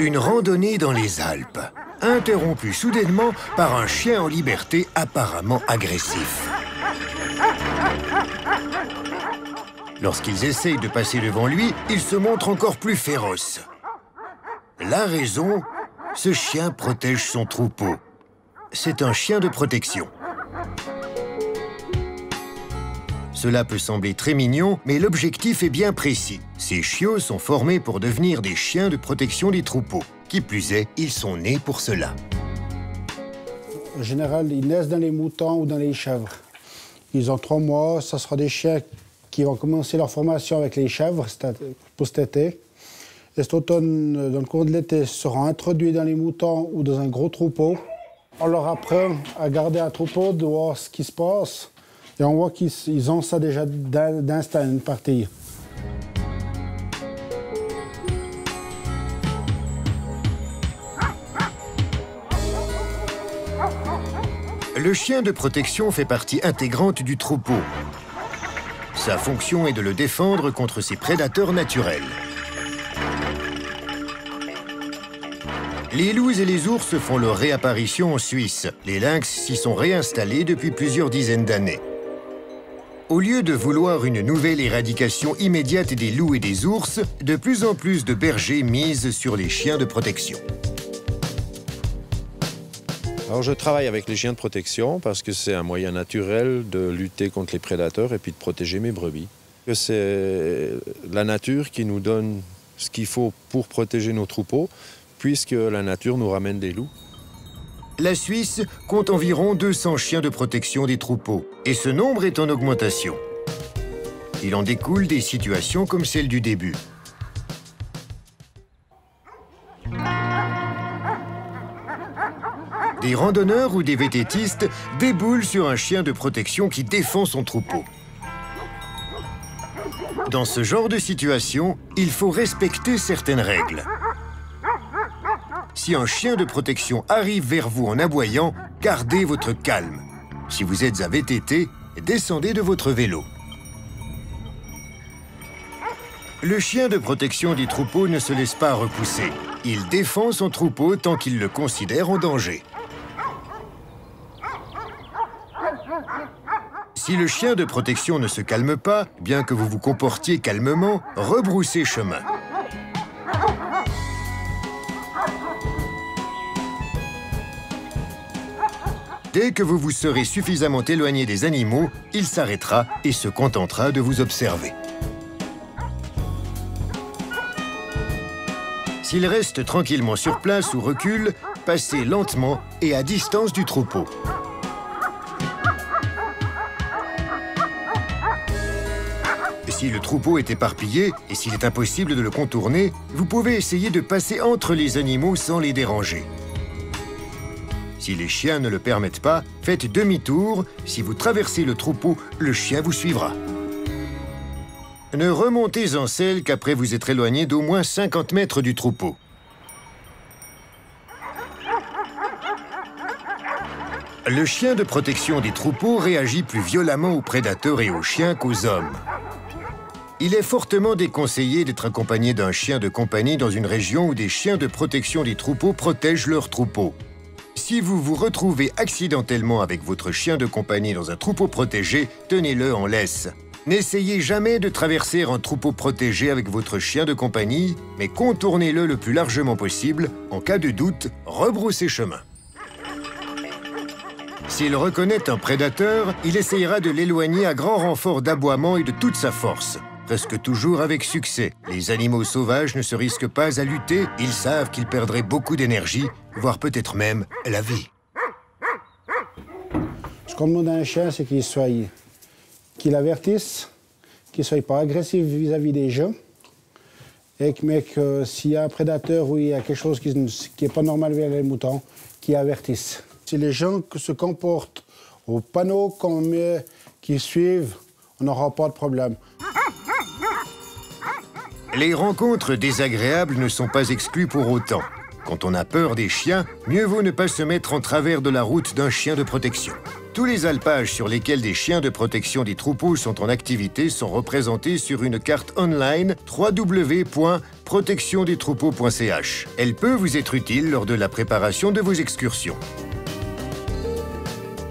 Une randonnée dans les Alpes, interrompue soudainement par un chien en liberté apparemment agressif. Lorsqu'ils essayent de passer devant lui, il se montre encore plus féroce. La raison, ce chien protège son troupeau. C'est un chien de protection. Cela peut sembler très mignon, mais l'objectif est bien précis. Ces chiots sont formés pour devenir des chiens de protection des troupeaux. Qui plus est, ils sont nés pour cela. En général, ils naissent dans les moutons ou dans les chèvres. Ils ont 3 mois, ça sera des chiens qui vont commencer leur formation avec les chèvres pour cet été. Et cet automne, dans le cours de l'été, seront introduits dans les moutons ou dans un gros troupeau. On leur apprend à garder un troupeau, de voir ce qui se passe. Et on voit qu'ils ont ça déjà d'instinct, une partie. Le chien de protection fait partie intégrante du troupeau. Sa fonction est de le défendre contre ses prédateurs naturels. Les loups et les ours font leur réapparition en Suisse. Les lynx s'y sont réinstallés depuis plusieurs dizaines d'années. Au lieu de vouloir une nouvelle éradication immédiate des loups et des ours, de plus en plus de bergers misent sur les chiens de protection. Alors, je travaille avec les chiens de protection parce que c'est un moyen naturel de lutter contre les prédateurs et puis de protéger mes brebis. C'est la nature qui nous donne ce qu'il faut pour protéger nos troupeaux, puisque la nature nous ramène des loups. La Suisse compte environ 200 chiens de protection des troupeaux, et ce nombre est en augmentation. Il en découle des situations comme celle du début. Des randonneurs ou des vététistes déboulent sur un chien de protection qui défend son troupeau. Dans ce genre de situation, il faut respecter certaines règles. Si un chien de protection arrive vers vous en aboyant, gardez votre calme. Si vous êtes à VTT, descendez de votre vélo. Le chien de protection des troupeaux ne se laisse pas repousser. Il défend son troupeau tant qu'il le considère en danger. Si le chien de protection ne se calme pas, bien que vous vous comportiez calmement, rebroussez chemin. Dès que vous vous serez suffisamment éloigné des animaux, il s'arrêtera et se contentera de vous observer. S'il reste tranquillement sur place ou recule, passez lentement et à distance du troupeau. Si le troupeau est éparpillé et s'il est impossible de le contourner, vous pouvez essayer de passer entre les animaux sans les déranger. Si les chiens ne le permettent pas, faites demi-tour. Si vous traversez le troupeau, le chien vous suivra. Ne remontez en selle qu'après vous être éloigné d'au moins 50 mètres du troupeau. Le chien de protection des troupeaux réagit plus violemment aux prédateurs et aux chiens qu'aux hommes. Il est fortement déconseillé d'être accompagné d'un chien de compagnie dans une région où des chiens de protection des troupeaux protègent leurs troupeaux. Si vous vous retrouvez accidentellement avec votre chien de compagnie dans un troupeau protégé, tenez-le en laisse. N'essayez jamais de traverser un troupeau protégé avec votre chien de compagnie, mais contournez-le le plus largement possible. En cas de doute, rebroussez chemin. S'il reconnaît un prédateur, il essayera de l'éloigner à grand renfort d'aboiement et de toute sa force. Presque toujours avec succès. Les animaux sauvages ne se risquent pas à lutter, ils savent qu'ils perdraient beaucoup d'énergie, voire peut-être même la vie. Ce qu'on demande à un chien, c'est qu'il avertisse, qu'il ne soit pas agressif vis-à-vis des gens, mais que s'il y a un prédateur ou il y a quelque chose qui n'est pas normal vers les moutons, qu'il avertisse. Si les gens se comportent aux panneaux qu'on met, qui suivent, on n'aura pas de problème. Les rencontres désagréables ne sont pas exclues pour autant. Quand on a peur des chiens, mieux vaut ne pas se mettre en travers de la route d'un chien de protection. Tous les alpages sur lesquels des chiens de protection des troupeaux sont en activité sont représentés sur une carte online www.alpagos.ch. protectiondestroupeaux.ch. Elle peut vous être utile lors de la préparation de vos excursions.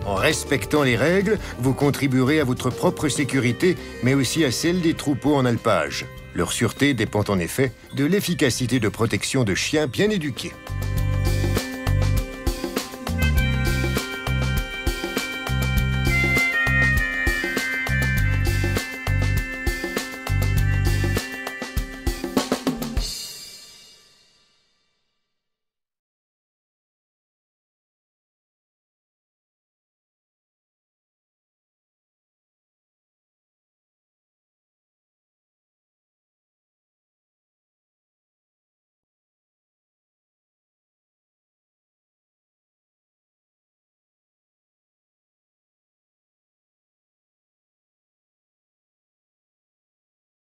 En respectant les règles, vous contribuerez à votre propre sécurité, mais aussi à celle des troupeaux en alpage. Leur sûreté dépend en effet de l'efficacité de protection de chiens bien éduqués.